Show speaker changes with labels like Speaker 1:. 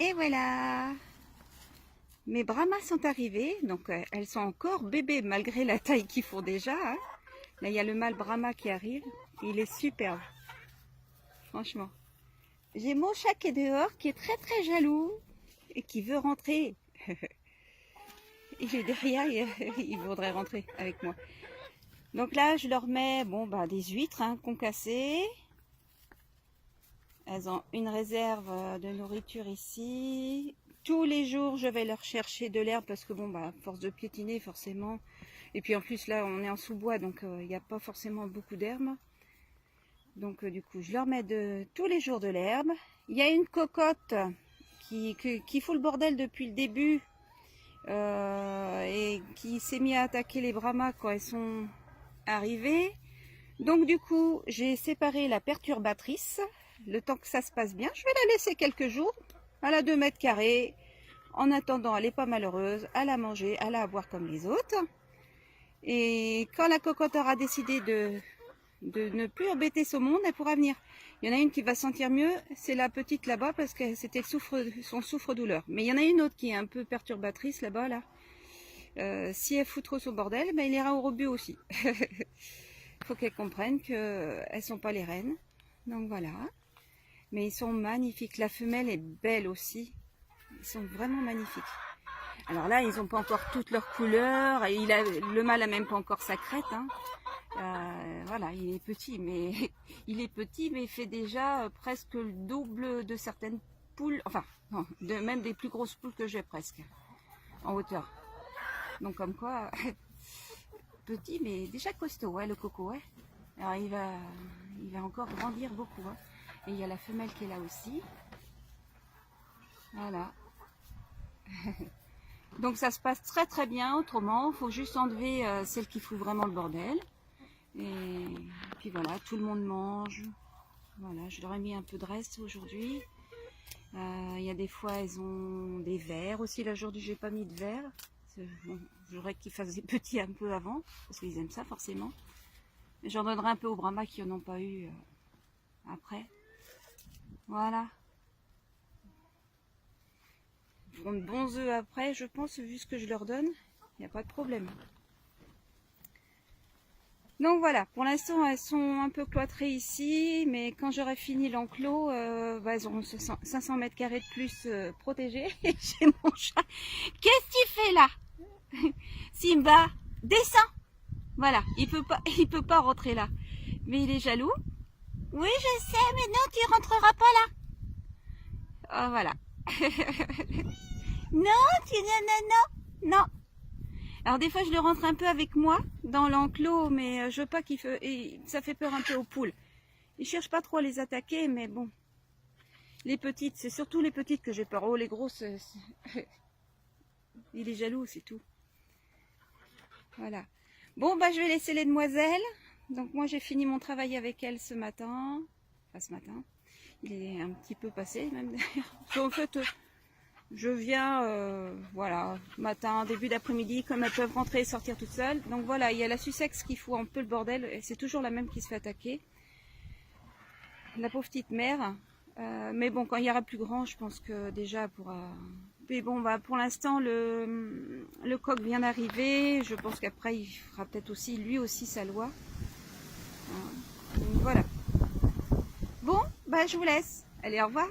Speaker 1: Et voilà, mes Brahmas sont arrivées, donc elles sont encore bébés malgré la taille qu'ils font déjà. Hein. Là, il y a le mâle Brahma qui arrive, il est superbe, franchement. J'ai mon chat qui est dehors, qui est très très jaloux et qui veut rentrer. Il est derrière, il voudrait rentrer avec moi. Donc là, je leur mets des huîtres concassées. Elles ont une réserve de nourriture ici. Tous les jours, je vais leur chercher de l'herbe parce que force de piétiner forcément. Et puis en plus là, on est en sous-bois, donc il n'y a pas forcément beaucoup d'herbe. Donc du coup, je leur mets tous les jours de l'herbe. Il y a une cocotte qui fout le bordel depuis le début et qui s'est mis à attaquer les Brahmas quand elles sont arrivées. Donc du coup, j'ai séparé la perturbatrice. Le temps que ça se passe bien, je vais la laisser quelques jours. Elle a 2 mètres carrés. En attendant, elle n'est pas malheureuse. Elle a mangé, elle a à boire comme les autres. Et quand la cocotte aura décidé de ne plus embêter son monde, elle pourra venir. Il y en a une qui va sentir mieux, c'est la petite là-bas parce que c'était son souffre-douleur. Mais il y en a une autre qui est un peu perturbatrice là-bas. Si elle fout trop son bordel, il ira au rebut aussi. Il faut qu'elle comprenne qu'elles ne sont pas les reines. Donc voilà. Mais ils sont magnifiques. La femelle est belle aussi. Ils sont vraiment magnifiques. Alors là, ils n'ont pas encore toutes leurs couleurs. Et le mâle n'a même pas encore sa crête. Hein. Voilà, il est petit, mais il fait déjà presque le double de certaines poules. Enfin, non, même des plus grosses poules que j'ai presque en hauteur. Donc comme quoi, petit, mais déjà costaud, ouais, le coco, ouais. Alors il va encore grandir beaucoup. Hein. Et il y a la femelle qui est là aussi. Voilà. Donc ça se passe très très bien. Autrement, il faut juste enlever celle qui fout vraiment le bordel. Et puis voilà, tout le monde mange. Voilà, je leur ai mis un peu de reste aujourd'hui. Il y a des fois, elles ont des vers aussi. Là, aujourd'hui, j'ai pas mis de vers. Bon, j'aurais qu'ils fassent des petits un peu avant, parce qu'ils aiment ça forcément. J'en donnerai un peu aux Brahmas qui n'en ont pas eu après. Voilà. Ils feront de bons œufs après, je pense, vu ce que je leur donne. Il n'y a pas de problème. Donc voilà, pour l'instant, elles sont un peu cloîtrées ici, mais quand j'aurai fini l'enclos, elles auront 500 mètres carrés de plus protégés. Et j'ai mon chat. Qu'est-ce que tu fais là? Simba, descends. Voilà, il peut pas rentrer là. Mais il est jaloux. Oui, je sais, mais non, tu rentreras pas là. Oh, voilà. Non, non. Alors des fois, je le rentre un peu avec moi dans l'enclos, mais je veux pas ça fait peur un peu aux poules. Ils cherchent pas trop à les attaquer, mais bon. Les petites, c'est surtout les petites que j'ai peur. Oh, les grosses, il est jaloux, c'est tout. Voilà. Bon, je vais laisser les demoiselles. Donc moi, j'ai fini mon travail avec elles ce matin. Enfin, ce matin. Il est un petit peu passé, même d'ailleurs. En fait, je viens, voilà, matin, début d'après-midi, comme elles peuvent rentrer et sortir toutes seules. Donc voilà, il y a la Sussex qui fout un peu le bordel. Et c'est toujours la même qui se fait attaquer. La pauvre petite mère. Mais bon, quand il y aura plus grand, je pense que déjà elle pourra... Mais bon, pour l'instant, le coq vient d'arriver. Je pense qu'après, il fera peut-être aussi, lui aussi, sa loi. Donc, voilà. Bon, je vous laisse. Allez, au revoir.